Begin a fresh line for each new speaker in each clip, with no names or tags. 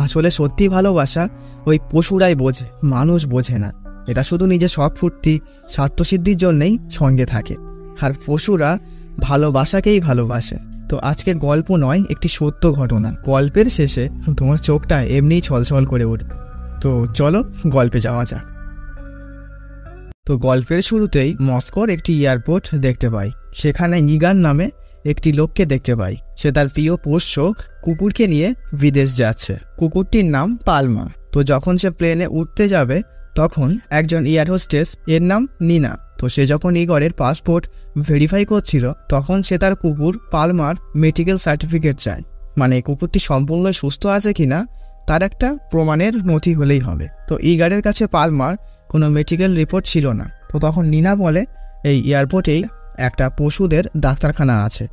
আসলে সত্যি ভালোবাসা ওই পশুরাই বোঝে, মানুষ বোঝে না। এটা শুধু নিজের শখ ফুর্তি স্বার্থসিদ্ধির জন্যেই সঙ্গে থাকে, আর পশুরা ভালোবাসাকেই ভালোবাসে। তো আজকে গল্প নয়, একটি সত্য ঘটনা। গল্পের শেষে তোমার চোখটা এমনিই ছলছল করে উঠবে। তো চলো গল্পে যাওয়া যাক। তো গল্পের শুরুতেই মস্কোর একটি এয়ারপোর্ট দেখতে পাই। সেখানে ইগান নামে একটি লোককে দেখতে পাই। সে তার প্রিয় পোষ্য কুকুরকে নিয়ে বিদেশ যাচ্ছে। কুকুরটির নাম পালমা। তো যখন সে প্লেনে উঠতে যাবে তখন একজন এয়ার হোস্টেস, এর নাম নিনা, তো সে যখন ইগরের পাসপোর্ট ভেরিফাই করছিল তখন সে তার কুকুর পালমার মেডিকেল সার্টিফিকেট চায়। মানে কুকুরটি সম্পূর্ণ সুস্থ আছে কিনা তার একটা প্রমাণের নথি হলেই হবে। তো ইগারের কাছে পালমার কোনো মেডিকেল রিপোর্ট ছিল না। তো তখন নিনা বলে, এই এয়ারপোর্টেই একটা পশুদের ডাক্তারখানা আছে,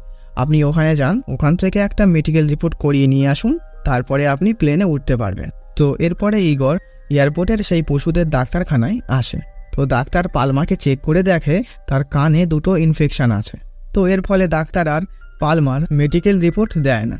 আপনি ওখানে যান, ওখান থেকে একটা মেডিকেল রিপোর্ট করিয়ে নিয়ে আসুন, তারপরে আপনি প্লেনে উঠতে পারবেন। তো এরপরে ইগর এয়ারপোর্টের সেই পশুদের ডাক্তারখানায় আসে। তো ডাক্তার পালমাকে চেক করে দেখে তার কানে দুটো ইনফেকশন আছে। তো এর ফলে ডাক্তার আর পালমার মেডিকেল রিপোর্ট দেয় না।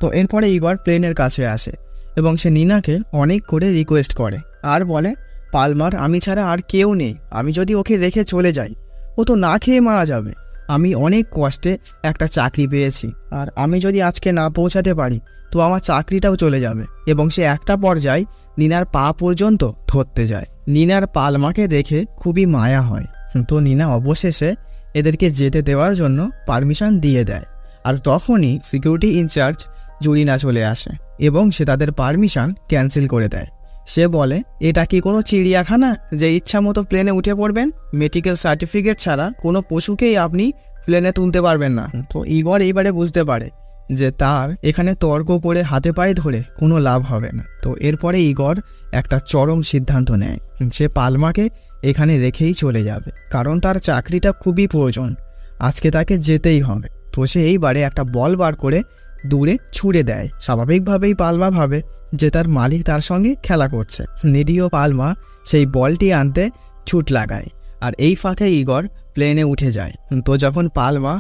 তো এরপরে ইগর প্লেনের কাছে আসে এবং সে নিনাকে অনেক করে রিকোয়েস্ট করে আর বলে, পালমার আমি ছাড়া আর কেউ নেই, আমি যদি ওকে রেখে চলে যাই ও তো না খেয়ে মারা যাবে। আমি অনেক কষ্টে একটা চাকরি পেয়েছি, আর আমি যদি আজকে না পৌঁছাতে পারি তো আমার চাকরিটাও চলে যাবে। এবং সে একটা পর্যায়ে নিনার পা পর্যন্ত ধরতে যায়। নিনার পালমাকে দেখে খুবই মায়া হয়। তো নিনা অবশেষে এদেরকে যেতে দেওয়ার জন্য পারমিশন দিয়ে দেয়। আর তখনই সিকিউরিটি ইনচার্জ জুরিনা চলে আসে এবং সে তাদের পারমিশন ক্যান্সেল করে দেয়। সে বলে, এটা কি কোনো চিড়িয়াখানা যে ইচ্ছা মতো প্লেনে উঠে পড়বেন? মেডিকেল সার্টিফিকেট ছাড়া কোনো পশুকেই আপনি প্লেনে তুলতে পারবেন না। তো ইগর এইবারে বুঝতে পারে যে তার এখানে তর্ক করে হাতে পায়ে ধরে কোনো লাভ হবে না। তো এরপরে ইগর একটা চরম সিদ্ধান্ত নেয়, সে পালমাকে এখানে রেখেই চলে যাবে, কারণ তার চাকরিটা খুবই প্রয়োজন, আজকে তাকে যেতেই হবে। তো সে এইবারে একটা বল বার করে দূরে ছুঁড়ে দেয়। স্বাভাবিকভাবেই পালমা ভাবে যে তার মালিক তার সঙ্গে খেলা করছে। নিরীহ পালমা সেই বলটি আনতে ছুট লাগায়, আর এই ফাঁকে ইগর প্লেনে উঠে যায়। তো যখন পালমা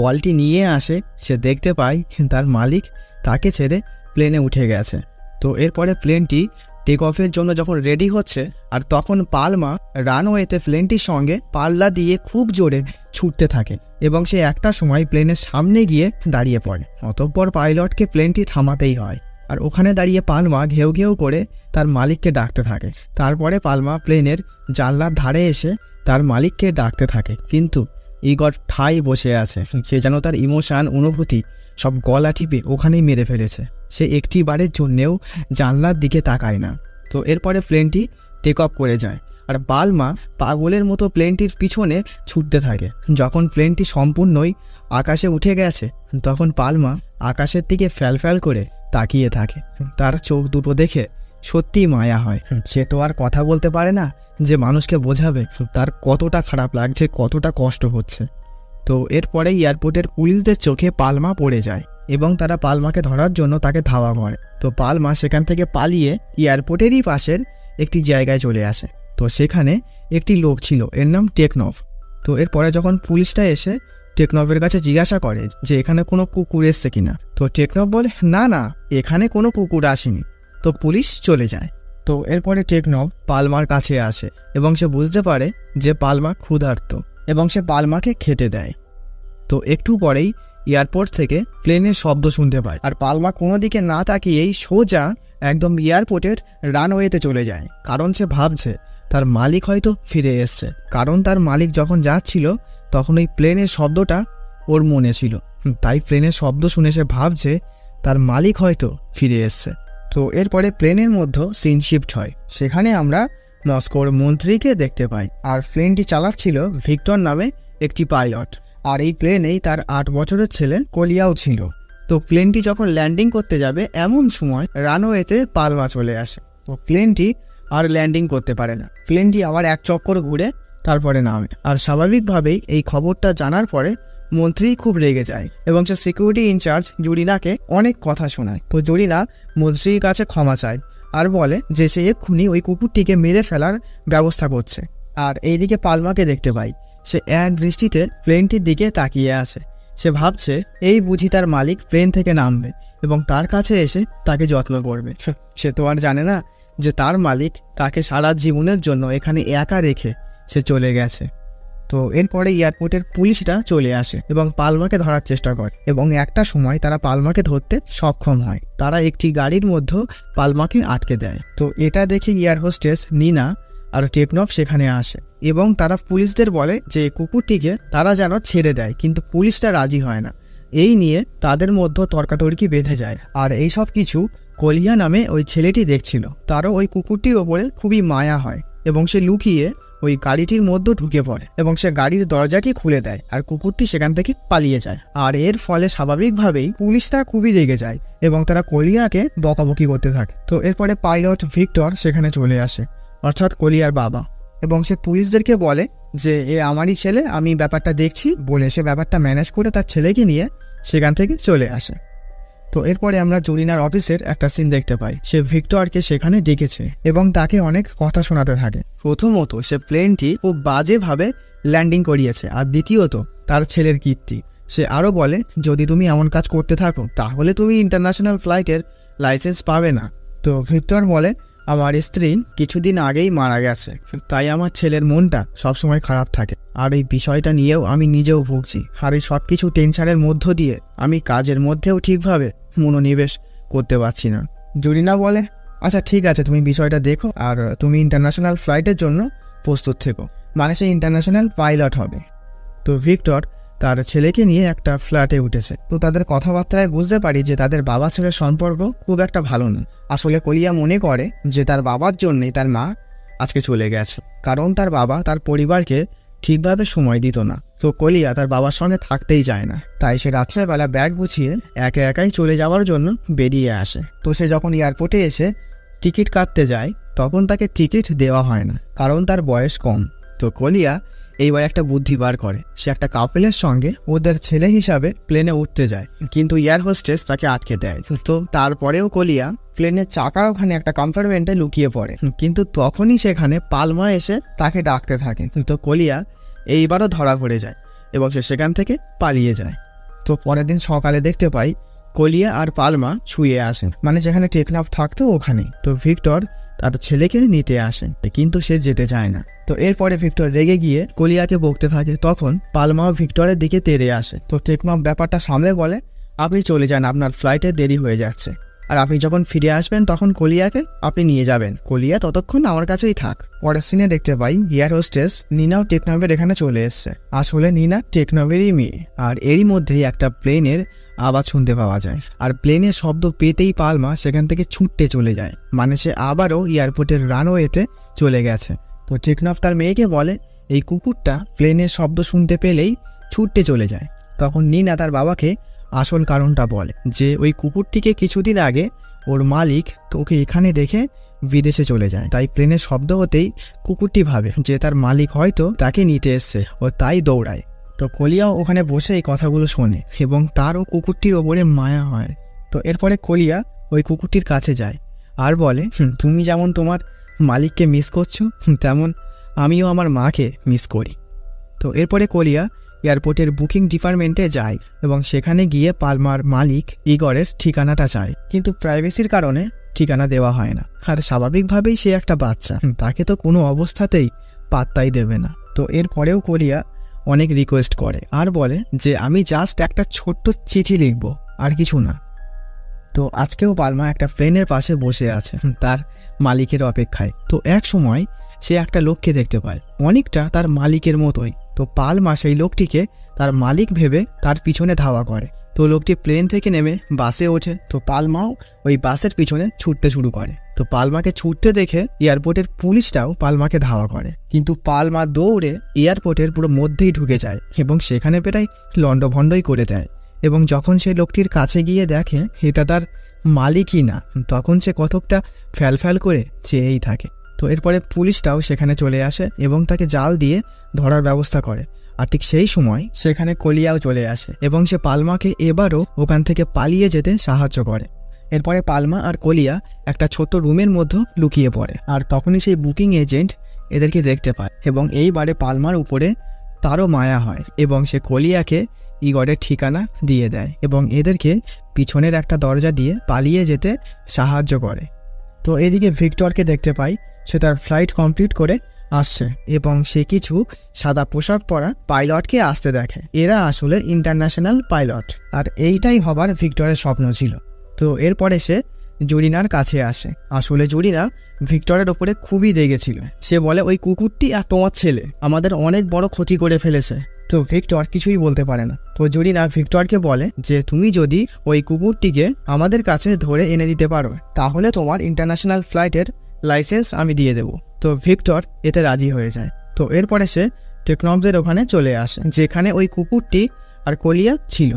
বলটি নিয়ে আসে সে দেখতে পায় তার মালিক তাকে ছেড়ে প্লেনে উঠে গেছে। তো এরপরে প্লেনটি টেক অফের জন্য যখন রেডি হচ্ছে, আর তখন পালমা রানওয়েতে প্লেনটির সঙ্গে পাল্লা দিয়ে খুব জোরে ছুটতে থাকে এবং সে একটা সময় প্লেনের সামনে গিয়ে দাঁড়িয়ে পড়ে। অতঃপর পাইলটকে প্লেনটি থামাতেই হয়, আর ওখানে দাঁড়িয়ে পালমা ঘেউ ঘেউ করে তার মালিককে ডাকতে থাকে। তারপরে পালমা প্লেনের জানলার ধারে এসে তার মালিককে ডাকতে থাকে, কিন্তু ইগর ঠাই বসে আছে। সে যেন তার ইমোশন অনুভূতি সব গলা টিপে ওখানেই মেরে ফেলেছে। সে একটি বারের জন্যেও জানলার দিকে তাকায় না। তো এরপরে প্লেনটি টেক অফ করে যায়, আর পালমা পাগলের মতো প্লেনটির পিছনে ছুটতে থাকে। যখন প্লেনটি সম্পূর্ণই আকাশে উঠে গেছে তখন পালমা আকাশের দিকে ফ্যাল করে তাকিয়ে থাকে। তার চোখ দুটো দেখে সত্যি মায়া হয়। সে তো আর কথা বলতে পারে না যে মানুষকে বোঝাবে তার কতটা খারাপ লাগছে, কতটা কষ্ট হচ্ছে। তো এরপরে এয়ারপোর্টের পুলিশদের চোখে পালমা পড়ে যায় এবং তারা পালমাকে ধরার জন্য তাকে ধাওয়া করে। তো পালমা সেখান থেকে পালিয়ে এয়ারপোর্টেরই পাশের একটি জায়গায় চলে আসে। তো সেখানে একটি লোক ছিল, এর নাম টেকনভ। তো এরপরে যখন পুলিশটা এসে টেকনভের কাছে জিজ্ঞাসা করে যে এখানে কোনো কুকুর এসছে কিনা, তো টেকনভ বলে, না না, এখানে কোনো কুকুর আসেনি। তো পুলিশ চলে যায়। তো এরপরে টেকনভ পালমার কাছে আসে এবং সে বুঝতে পারে যে পালমা ক্ষুধার্ত এবং সে পালমাকে খেতে দেয়। তো একটু পরেই এয়ারপোর্ট থেকে প্লেনের শব্দ শুনতে পায়, আর পালমা কোনো দিকে না তাকিয়েই সোজা একদম এয়ারপোর্টের রানওয়েতে চলে যায়, কারণ সে ভাবছে তার মালিক হয়তো ফিরে এসছে। কারণ তার মালিক যখন যাচ্ছিল তখন ওই প্লেনের শব্দটা ওর মনে ছিল, তাই প্লেনের শব্দ শুনে সে ভাবছে তার মালিক হয়তো ফিরে এসছে। তো এরপরে প্লেনের মধ্যে সিন শিফট হয়। সেখানে আমরা মস্কোর মন্ত্রীকে দেখতে পাই, আর প্লেনটি চালাচ্ছিল ভিক্টর নামে একটি পাইলট, আর এই প্লেনেই তার 8 বছরের ছেলে কলিয়াও ছিল। তো প্লেনটি যখন ল্যান্ডিং করতে যাবে এমন সময় রানওয়েতে পালমা চলে আসে। তো প্লেনটি আর ল্যান্ডিং করতে পারে না, প্লেনটি আবার এক চক্কর ঘুরে তারপরে নামে। আর স্বাভাবিকভাবেই এই খবরটা জানার পরে মন্ত্রী খুব রেগে যায় এবং সে সিকিউরিটি ইনচার্জ জুরিনাকে অনেক কথা শোনায়। তো জুরিনা মন্ত্রীর কাছে ক্ষমা চায় আর বলে যে সে এক্ষুনি ওই কুকুরটিকে মেরে ফেলার ব্যবস্থা করছে। আর এইদিকে পালমাকে দেখতে পাই, সে এক দৃষ্টিতে প্লেনটির দিকে তাকিয়ে আছে। সে ভাবছে এই বুঝি তার মালিক প্লেন থেকে নামবে এবং তার কাছে এসে তাকে যত্ন করবে। সে তো আর জানে না যে তার মালিক তাকে সারা জীবনের জন্য এখানে একা রেখে সে চলে গেছে। তো এরপরে এয়ারপোর্টের পুলিশরা চলে আসে এবং পালমাকে ধরার চেষ্টা করে এবং একটা সময় তারা পালমাকে ধরতে সক্ষম হয়। তারা একটি গাড়ির মধ্যে পালমাকে আটকে দেয়। তো এটা দেখে এয়ার হোস্টেস নিনা আর টেকনফ সেখানে আসে এবং তারা পুলিশদের বলে যে কুকুরটিকে তারা যেন ছেড়ে দেয়, কিন্তু পুলিশরা রাজি হয় না। এই নিয়ে তাদের মধ্যে তর্কাতর্কি বেঁধে যায়। আর এই সব কিছু কলিয়া নামে ওই ছেলেটি দেখছিল। তারও ওই কুকুরটির ওপরে খুবই মায়া হয় এবং সে লুকিয়ে ওই গাড়িটির মধ্যে ঢুকে পড়ে এবং সে গাড়ির দরজাটি খুলে দেয় আর কুকুরটি সেখান থেকে পালিয়ে যায়। আর এর ফলে স্বাভাবিকভাবেই পুলিশরা খুবই রেগে যায় এবং তারা কলিয়াকে বকাবকি করতে থাকে। তো এরপরে পাইলট ভিক্টর সেখানে চলে আসে, অর্থাৎ কলিয়ার বাবা, এবং সে পুলিশদেরকে বলে যে এ আমারই ছেলে, আমি ব্যাপারটা দেখছি বলে সে ব্যাপারটা ম্যানেজ করে তার ছেলেকে নিয়ে সেখান থেকে চলে আসে। তো এরপরে আমরা জরিনার অফিসের একটা সিন দেখতে পাই। সে ভিক্টরকে সেখানে ডেকেছে এবং তাকে অনেক কথা শোনাতে থাকে। প্রথমত সে প্লেনটি খুব বাজেভাবে ল্যান্ডিং করিয়েছে, আর দ্বিতীয়ত তার ছেলের কীর্তি। সে আরও বলে যদি তুমি এমন কাজ করতে থাকো তাহলে তুমি ইন্টারন্যাশনাল ফ্লাইটের লাইসেন্স পাবে না। তো ভিক্টর বলে আমার স্ত্রী কিছুদিন আগেই মারা গেছে, তাই আমার ছেলের মনটা সবসময় খারাপ থাকে, আর এই বিষয়টা নিয়েও আমি নিজেও ভুগছি। আর এই সব কিছু টেনশনের মধ্য দিয়ে আমি কাজের মধ্যেও ঠিকভাবে মনোনিবেশ করতে পারছি না। জরিনা বলে আচ্ছা ঠিক আছে, তুমি বিষয়টা দেখো আর তুমি ইন্টারন্যাশনাল ফ্লাইটের জন্য প্রস্তুত থেকো, মানে সে ইন্টারন্যাশনাল পাইলট হবে। তো ভিক্টর তার ছেলেকে নিয়ে একটা ফ্ল্যাটে উঠেছে। তো তাদের কথাবার্তায় বুঝতে পারি যে তাদের বাবা ছেলের সম্পর্ক খুব একটা ভালো না। আসলে কলিয়া মনে করে যে তার বাবার জন্যই তার মা আজকে চলে গেছে, কারণ তার বাবা তার পরিবারকে ঠিকভাবে সময় দিত না। তো কলিয়া তার বাবার সঙ্গে থাকতেই চায় না, তাই সে রাত্রেবেলা ব্যাগ গুছিয়ে একা একাই চলে যাওয়ার জন্য বেরিয়ে আসে। তো সে যখন এয়ারপোর্টে এসে টিকিট কাটতে যায় তখন তাকে টিকিট দেওয়া হয় না, কারণ তার বয়স কম। তো কলিয়া এইবার একটা বুদ্ধি বার করে, সে একটা কাপেলের সঙ্গে ওদের ছেলে হিসাবে প্লেনে উঠতে যায়, কিন্তু এয়ার হোস্টেস তাকে আটকে দেয়। তো তারপরেও কলিয়া প্লেনের চাকার ওখানে একটা কম্পার্টমেন্টে লুকিয়ে পড়ে, কিন্তু তখনই সেখানে পালমা এসে তাকে ডাকতে থাকে। তো কলিয়া এইবারও ধরা পড়ে যায় এবং সে সেখান থেকে পালিয়ে যায়। তো পরের দিন সকালে দেখতে পাই কলিয়া আর পালমা শুয়ে আসেন, মানে যেখানে টেকনাফ থাকতো ওখানে। তো ভিক্টর তার ছেলেকে নিতে আসেন, কিন্তু সে যেতে চায় না। তো এরপরে ভিক্টর রেগে গিয়ে কলিয়াকে বকতে থাকে। তখন পালমাও ভিক্টরের দিকে তেড়ে আসে। তো টেকনাফ ব্যাপারটা সামলে বলে আপনি চলে যান, আপনার ফ্লাইটে দেরি হয়ে যাচ্ছে, আর আপনি যখন ফিরে আসবেন তখন কলিয়াকে আপনি নিয়ে যাবেন, কলিয়া ততক্ষণ আমার কাছেই থাক। পরের সিনে দেখতে পাই এয়ার হোস্টেস নিনাও টেকনাফের এখানে চলে এসছে। আসলে নিনা টেকনাফেরই মেয়ে, আর এরই মধ্যেই একটা প্লেনের আওয়াজ শুনতে পাওয়া যায়, আর প্লেনের শব্দ পেতেই পালমা সেখান থেকে ছুটতে চলে যায়, মানে সে আবারও এয়ারপোর্টের রানওয়েতে চলে গেছে। তো টেকনাফ তার মেয়েকে বলে এই কুকুরটা প্লেনের শব্দ শুনতে পেলেই ছুটতে চলে যায়। তখন নিনা তার বাবাকে আসল কারণটা বলে যে ওই কুকুরটিকে কিছুদিন আগে ওর মালিক তোকে এখানে রেখে বিদেশে চলে যায়, তাই প্লেনের শব্দ হতেই কুকুরটি ভাবে যে তার মালিক হয়তো তাকে নিতে এসছে, ও তাই দৌড়ায়। তো কলিয়াও ওখানে বসে এই কথাগুলো শোনে এবং তারও কুকুরটির ওপরে মায়া হয়। তো এরপরে কলিয়া ওই কুকুরটির কাছে যায় আর বলে তুমি যেমন তোমার মালিককে মিস করছো তেমন আমিও আমার মাকে মিস করি। তো এরপরে কলিয়া এয়ারপোর্টের বুকিং ডিপার্টমেন্টে যায় এবং সেখানে গিয়ে পালমার মালিক ইগরের ঠিকানাটা চায়, কিন্তু প্রাইভেসির কারণে ঠিকানা দেওয়া হয় না। আর স্বাভাবিকভাবেই সে একটা বাচ্চা, তাকে তো কোনো অবস্থাতেই পাত্তাই দেবে না। তো এরপরেও কলিয়া অনেক রিকোয়েস্ট করে আর বলে যে আমি জাস্ট একটা ছোট্ট চিঠি লিখবো, আর কিছু না। তো আজকেও পালমা একটা প্লেনের পাশে বসে আছে তার মালিকের অপেক্ষায়। তো এক সময় সে একটা লোককে দেখতে পায়, অনেকটা তার মালিকের মতোই। তো পালমা সেই লোকটিকে তার মালিক ভেবে তার পিছনে ধাওয়া করে। তো লোকটি প্লেন থেকে নেমে বাসে ওঠে। তো পালমাও ওই বাসের পিছনে ছুটতে শুরু করে। তো পালমাকে ছুটতে দেখে এয়ারপোর্টের পুলিশটাও পালমাকে ধাওয়া করে, কিন্তু পালমা দৌড়ে এয়ারপোর্টের পুরো মধ্যেই ঢুকে যায় এবং সেখানে প্রায় লণ্ডভণ্ডই করে দেয়। এবং যখন সে লোকটির কাছে গিয়ে দেখে এটা তার মালিকই না, তখন সে কতকটা ফ্যাল করে চেয়েই থাকে। তো এরপরে পুলিশটাও সেখানে চলে আসে এবং তাকে জাল দিয়ে ধরার ব্যবস্থা করে। আর ঠিক সেই সময় সেখানে কলিয়াও চলে আসে এবং সে পালমাকে এবারও ওখান থেকে পালিয়ে যেতে সাহায্য করে। এরপরে পালমা আর কলিয়া একটা ছোট্ট রুমের মধ্যে লুকিয়ে পড়ে, আর তখনই সেই বুকিং এজেন্ট এদেরকে দেখতে পায় এবং এইবারে পালমার উপরে তারও মায়া হয় এবং সে কলিয়াকে ইগরের ঠিকানা দিয়ে দেয় এবং এদেরকে পিছনের একটা দরজা দিয়ে পালিয়ে যেতে সাহায্য করে। তো এদিকে ভিক্টরকে দেখতে পাই, সে তার ফ্লাইট কমপ্লিট করে আসছে এবং সে কিছু সাদা পোশাক পরা পাইলটকে আসতে দেখে। এরা আসলে ইন্টারন্যাশনাল পাইলট, আর এইটাই হবার ভিক্টরের স্বপ্ন ছিল। তো এরপরে সে জরিনার কাছে আসে। আসলে জরিনা ভিক্টরের ওপরে খুবই রেগেছিল। সে বলে, ওই কুকুরটি আর তোমার ছেলে আমাদের অনেক বড় ক্ষতি করে ফেলেছে। তো ভিক্টর কিছুই বলতে পারে না। তো জরিনা ভিক্টরকে বলে যে তুমি যদি ওই কুকুরটিকে আমাদের কাছে ধরে এনে দিতে পারো তাহলে তোমার ইন্টারন্যাশনাল ফ্লাইটের লাইসেন্স আমি দিয়ে দেব। তো ভিক্টর এতে রাজি হয়ে যায়। তো এরপরে সে টেকনফদের ওখানে চলে আসে, যেখানে ওই কুকুরটি আর কলিয়া ছিল,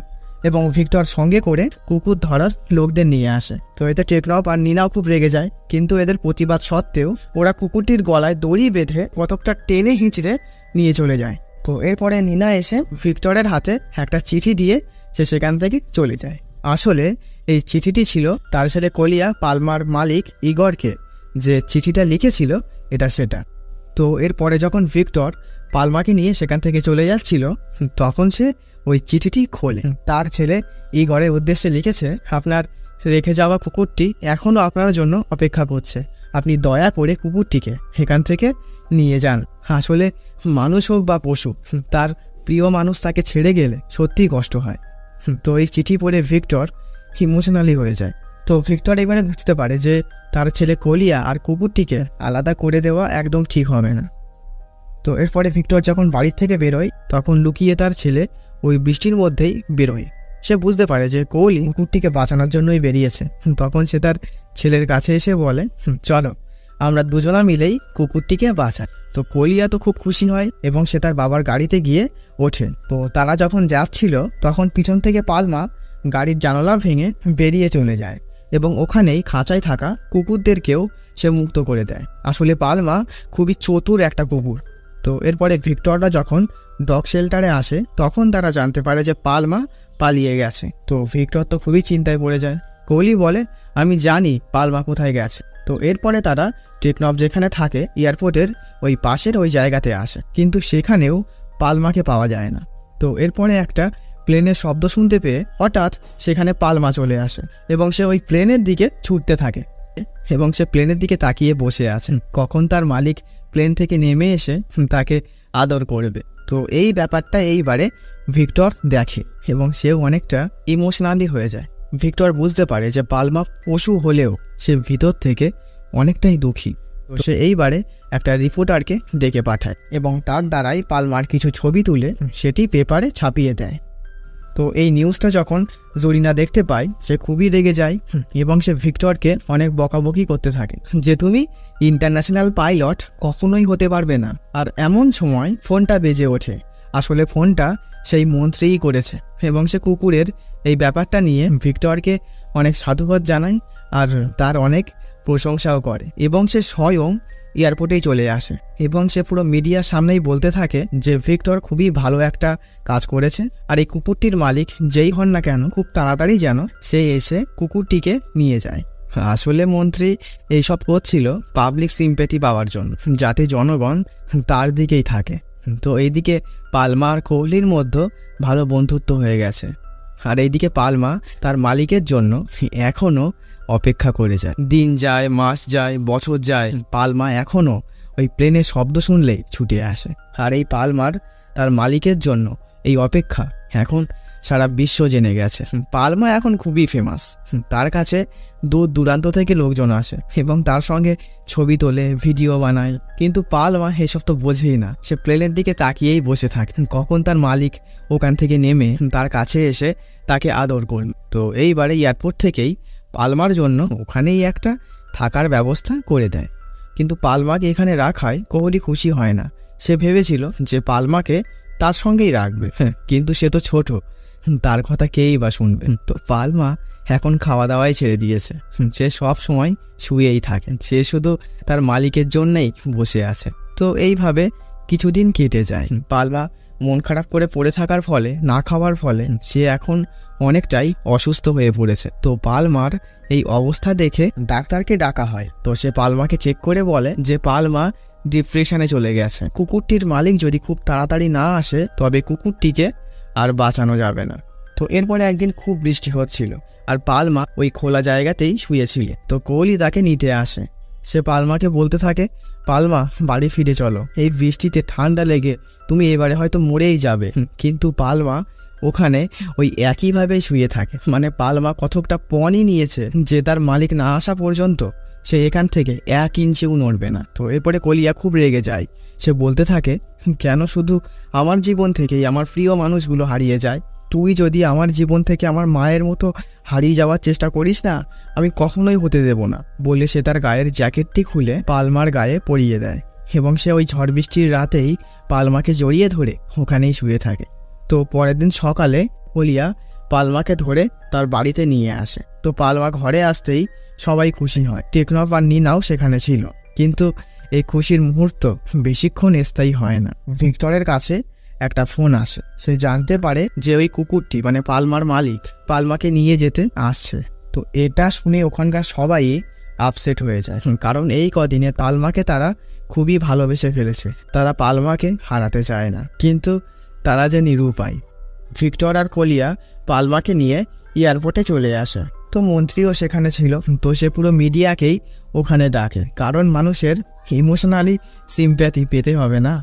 এবং ভিক্টর সঙ্গে করে কুকুর ধরার লোকদের নিয়ে আসে। তো এতে টেকনফ আর নিনাও খুব রেগে যায়, কিন্তু এদের প্রতিবাদ সত্ত্বেও ওরা কুকুরটির গলায় দড়ি বেঁধে কতকটা টেনে হিঁচড়ে নিয়ে চলে যায়। তো এরপরে নিনা এসে ভিক্টরের হাতে একটা চিঠি দিয়ে সে সেখান থেকে চলে যায়। আসলে এই চিঠিটি ছিল তার ছেলে কলিয়া পালমার মালিক ইগরকে যে চিঠিটা লিখেছিল এটা সেটা। তো এরপরে যখন ভিক্টর পালমাকে নিয়ে সেখান থেকে চলে যাচ্ছিল তখন সে ওই চিঠিটি খোলে। তার ছেলে ইগরের উদ্দেশ্যে লিখেছে, আপনার রেখে যাওয়া কুকুরটি এখনও আপনার জন্য অপেক্ষা করছে, আপনি দয়া করে কুকুরটিকে এখান থেকে নিয়ে যান। আসলে মানুষ হোক বা পশু, তার প্রিয় মানুষ তাকে ছেড়ে গেলে সত্যিই কষ্ট হয়। তো এই চিঠি পড়ে ভিক্টর ইমোশনালি হয়ে যায়। তো ভিক্টর এবারে বুঝতে পারে যে তার ছেলে কলিয়া আর কুকুরটিকে আলাদা করে দেওয়া একদম ঠিক হবে না। তো এরপরে ভিক্টর যখন বাড়ির থেকে বেরোয় তখন লুকিয়ে তার ছেলে ওই বৃষ্টির মধ্যেই বেরোয়। সে বুঝতে পারে যে কোহলি কুকুরটিকে বাঁচানোর জন্যই বেরিয়েছে। তখন সে তার ছেলের কাছে এসে বলে, চলো আমরা দুজনা মিলেই কুকুরটিকে বাঁচাই। তো কলিয়া তো খুব খুশি হয় এবং সে তার বাবার গাড়িতে গিয়ে ওঠে। তো তারা যখন যাচ্ছিল তখন পিছন থেকে পালমা গাড়ির জানালা ভেঙে বেরিয়ে চলে যায় এবং ওখানেই খাঁচায় থাকা কুকুরদেরকেও সে মুক্ত করে দেয়। আসলে পালমা খুবই চতুর একটা কুকুর। তো এরপরে ভিক্টররা যখন ডগ শেল্টারে আসে তখন তারা জানতে পারে যে পালমা পালিয়ে গেছে। তো ভিক্টর তো খুবই চিন্তায় পড়ে যায়। কোহলি বলে, আমি জানি পালমা কোথায় গেছে। তো এরপরে তারা টেকনফ যেখানে থাকে এয়ারপোর্টের ওই পাশের ওই জায়গাতে আসে, কিন্তু সেখানেও পালমাকে পাওয়া যায় না। তো এরপরে একটা প্লেনের শব্দ শুনতে পেয়ে হঠাৎ সেখানে পালমা চলে আসে এবং সে ওই প্লেনের দিকে ছুটতে থাকে এবং সে প্লেনের দিকে তাকিয়ে বসে আছে কখন তার মালিক প্লেন থেকে নেমে এসে তাকে আদর করবে। তো এই ব্যাপারটা এইবারে ভিক্টর দেখে এবং সেও অনেকটা ইমোশনালি হয়ে যায়। ভিক্টর বুঝতে পারে যে পালমা পশু হলেও সে ভিতর থেকে অনেকটাই দুঃখী। তো সে এইবারে একটা রিপোর্টারকে ডেকে পাঠায় এবং তার দ্বারাই পালমার কিছু ছবি তুলে সেটি পেপারে ছাপিয়ে দেয়। তো এই নিউজটা যখন জরিনা দেখতে পায় সে খুবই রেগে যায় এবং সে ভিক্টরকে অনেক বকাবকি করতে থাকে যে তুমি ইন্টারন্যাশনাল পাইলট কখনোই হতে পারবে না। আর এমন সময় ফোনটা বেজে ওঠে। আসলে ফোনটা সেই মন্ত্রীই করেছে এবং সে কুকুরের এই ব্যাপারটা নিয়ে ভিক্টরকে অনেক সাধুবাদ জানায় আর তার অনেক প্রশংসাও করে এবং সে স্বয়ং এয়ারপোর্টেই চলে আসে এবং সে পুরো মিডিয়ার সামনেই বলতে থাকে যে ভিক্টর খুবই ভালো একটা কাজ করেছে আর এই কুকুরটির মালিক যেই হন না কেন খুব তাড়াতাড়ি যেন সে এসে কুকুরটিকে নিয়ে যায়। আসলে মন্ত্রী এইসব করছিল পাবলিক সিম্প্যাথি পাওয়ার জন্য, যাতে জনগণ তার দিকেই থাকে। তো এইদিকে পালমা আর কোহলির মধ্যে ভালো বন্ধুত্ব হয়ে গেছে আর এইদিকে পালমা তার মালিকের জন্য এখনও অপেক্ষা করে যায়। দিন যায়, মাস যায়, বছর যায়, পালমা এখনও ওই প্লেনের শব্দ শুনলেই ছুটে আসে। আর এই পালমার তার মালিকের জন্য এই অপেক্ষা এখন সারা বিশ্ব জেনে গেছে। পালমা এখন খুবই ফেমাস, তার কাছে দূর দূরান্ত থেকে লোকজন আসে এবং তার সঙ্গে ছবি তোলে, ভিডিও বানায়। কিন্তু পালমা এসব তো বোঝেই না, সে প্লেনের দিকে তাকিয়েই বসে থাকে কখন তার মালিক ওখান থেকে নেমে তার কাছে এসে তাকে আদর করবে। তো এইবারে এয়ারপোর্ট থেকেই পালমার জন্য ওখানেই একটা থাকার ব্যবস্থা করে দেয়। কিন্তু পালমাকে এখানে রাখায় কোহলি খুশি হয় না। সে ভেবেছিল যে পালমাকে তার সঙ্গেই রাখবে, কিন্তু সে তো ছোট, তার কথা কেই বা শুনবে। তো পালমা এখন খাওয়া দাওয়াই ছেড়ে দিয়েছে, সে সব সময় শুয়েই থাকে, সে শুধু তার মালিকের জন্যই বসে আছে। তো এইভাবে কিছুদিন কেটে যায়। পালমা মন খারাপ করে পড়ে থাকার ফলে, না খাওয়ার ফলে সে এখন অনেকটাই অসুস্থ হয়ে পড়েছে। তো পালমার এই অবস্থা দেখে ডাক্তারকে ডাকা হয়। তো সে পালমাকে চেক করে বলে যে পালমা ডিপ্রেশনে চলে গেছে। কুকুরটির মালিক যদি খুব তাড়াতাড়ি না আসে তবে কুকুরটিকে আর বাঁচানো যাবে না। তো এরপরে একদিন খুব বৃষ্টি হচ্ছিল, আর পালমা ওই খোলা জায়গাতেই শুয়েছিল। তো কোহলি তাকে নিতে আসে। সে পালমাকে বলতে থাকে, পালমা বাড়ি ফিরে চলো, এই বৃষ্টিতে ঠান্ডা লেগে তুমি এবারে হয়তো মরেই যাবে। কিন্তু পালমা ওখানে ওই একইভাবেই শুয়ে থাকে। মানে পালমা কতকটা পণই নিয়েছে যে তার মালিক না আসা পর্যন্ত সে এখান থেকে 1 ইঞ্চিও নড়বে না। তো এরপরে কলিয়া খুব রেগে যায়। সে বলতে থাকে, কেন শুধু আমার জীবন থেকেই আমার প্রিয় মানুষগুলো হারিয়ে যায়? তুই যদি আমার জীবন থেকে আমার মায়ের মতো হারিয়ে যাওয়ার চেষ্টা করিস না, আমি কখনোই হতে দেব না। বলে সে তার গায়ের জ্যাকেটটি খুলে পালমার গায়ে পরিয়ে দেয় এবং সে ওই ঝড় বৃষ্টির রাতেই পালমাকে জড়িয়ে ধরে ওখানেই শুয়ে থাকে। তো পরের দিন সকালে কলিয়া পালমাকে ধরে তার বাড়িতে নিয়ে আসে। তো পালমা ঘরে আসতেই সবাই খুশি হয়। টেকনফ আর নিনাও সেখানে ছিল। কিন্তু এই খুশির মুহূর্ত বেশিক্ষণ স্থায়ী হয় না। ভিক্টরের কাছে একটা ফোন আসে। সে জানতে পারে যে ওই কুকুরটি মানে পালমার মালিক পালমাকে নিয়ে যেতে আসছে। তো এটা শুনে ওখানকার সবাই আপসেট হয়ে যায়, কারণ এই কদিনে পালমাকে তারা খুবই ভালোবেসে ফেলেছে। তারা পালমাকে হারাতে চায় না, কিন্তু তারা যে নিরুপায়। ভিক্টর আর কলিয়া পালমাকে নিয়ে এয়ারপোর্টে চলে আসে। তো মন্ত্রীও সেখানে ছিল। তো সে পুরো মিডিয়াকেই ওখানে ডাকে, কারণ মানুষের ইমোশনালি সিম্প্যাথি পেতে হবে না।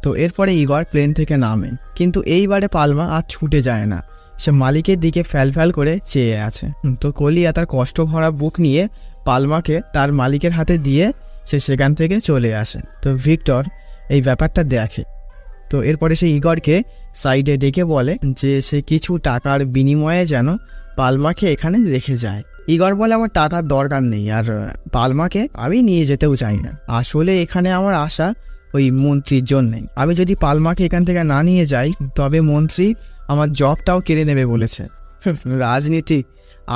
তো এরপরে ইগর প্লেন থেকে নামে, কিন্তু এইবারে পালমা আর ছুটে যায় না। সে মালিকের দিকে ফ্যাল করে চেয়ে আছে। তো কলিয়া তার কষ্ট ভরা বুক নিয়ে পালমাকে তার মালিকের হাতে দিয়ে সে সেখান থেকে চলে আসে। তো ভিক্টর এই ব্যাপারটা দেখে। তো এরপরে সে ইগরকে সাইডে ডেকে বলে যে সে কিছু টাকার বিনিময়ে যেন পালমাকে এখানে রেখে যায়। ইগর বলে, আমার টাকার দরকার নেই, আর পালমাকে আমি নিয়ে যেতেও চাই না। আসলে এখানে আমার আশা ওই মন্ত্রীর জন্যই। আমি যদি পালমাকে এখান থেকে না নিয়ে যাই, তবে মন্ত্রী আমার জবটাও কেড়ে নেবে বলেছে। রাজনীতি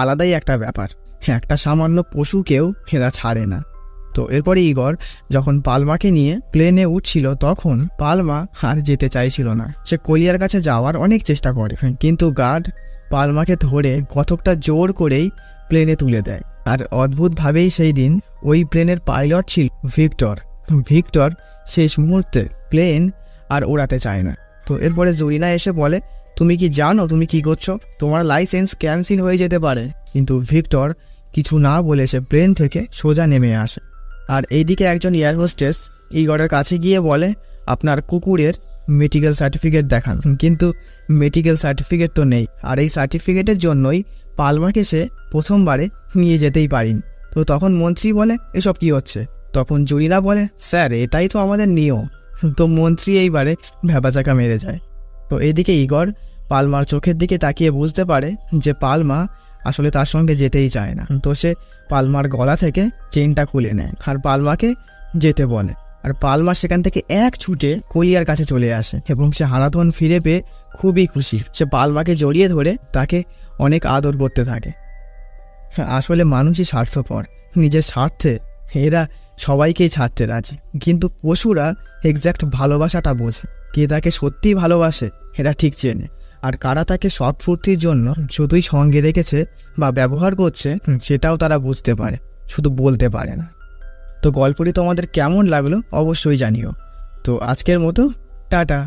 আলাদাই একটা ব্যাপার। একটা সামান্য পশুকেও এরা ছাড়ে না। তো এরপরে ইগর যখন পালমাকে নিয়ে প্লেনে উঠছিল, তখন পালমা আর যেতে চাইছিল না। সে কলিয়ার কাছে যাওয়ার অনেক চেষ্টা করে, কিন্তু গার্ড পালমাকে ধরে কতকটা জোর করেই প্লেনে তুলে দেয়। আর অদ্ভুতভাবেই সেই দিন ওই প্লেনের পাইলট ছিল ভিক্টর। ভিক্টর শেষ মুহূর্তে প্লেন আর ওড়াতে চায় না। তো এরপরে জরিনা এসে বলে, তুমি কি জানো তুমি কি করছো? তোমার লাইসেন্স ক্যান্সেল হয়ে যেতে পারে। কিন্তু ভিক্টর কিছু না বলে সে প্লেন থেকে সোজা নেমে আসে। আর এইদিকে একজন এয়ার হোস্টেস ইগরের কাছে গিয়ে বলে, আপনার কুকুরের মেডিকেল সার্টিফিকেট দেখান। কিন্তু মেডিকেল সার্টিফিকেট তো নেই, আর এই সার্টিফিকেটের জন্যই পালমাকে সে প্রথমবারে নিয়ে যেতেই পারিনি। তো তখন মন্ত্রী বলে, এসব কি হচ্ছে? তখন জরিনা বলে, স্যার এটাই তো আমাদের নিয়ম। তো মন্ত্রী এইবারে ভ্যাবাচাকা মেরে যায়। তো এদিকে ইগর পালমার চোখের দিকে তাকিয়ে বুঝতে পারে যে পালমা আসলে তার সঙ্গে যেতেই চায় না। তো সে পালমার গলা থেকে চেইনটা খুলে নেয় আর পালমাকে যেতে বলে। আর পালমা সেখান থেকে এক ছুটে কলিয়ার কাছে চলে আসে এবং সে হারাধন ফিরে পেয়ে খুবই খুশি। সে পালমাকে জড়িয়ে ধরে তাকে অনেক আদর করতে থাকে। আসলে মানুষই স্বার্থপর, নিজের স্বার্থে এরা সবাইকেই ছাড়তে রাজি। কিন্তু পশুরা এক্স্যাক্ট ভালোবাসাটা বোঝে। কে তাকে সত্যিই ভালোবাসে এরা ঠিক চেনে, আর কারা তাকে শখ ফুর্তির জন্য শুধুই সঙ্গে রেখেছে বা ব্যবহার করছে সেটাও তারা বুঝতে পারে, শুধু বলতে পারে না। তো গল্পটি তোমাদের কেমন লাগলো অবশ্যই জানিও। তো আজকের মতো টাটা।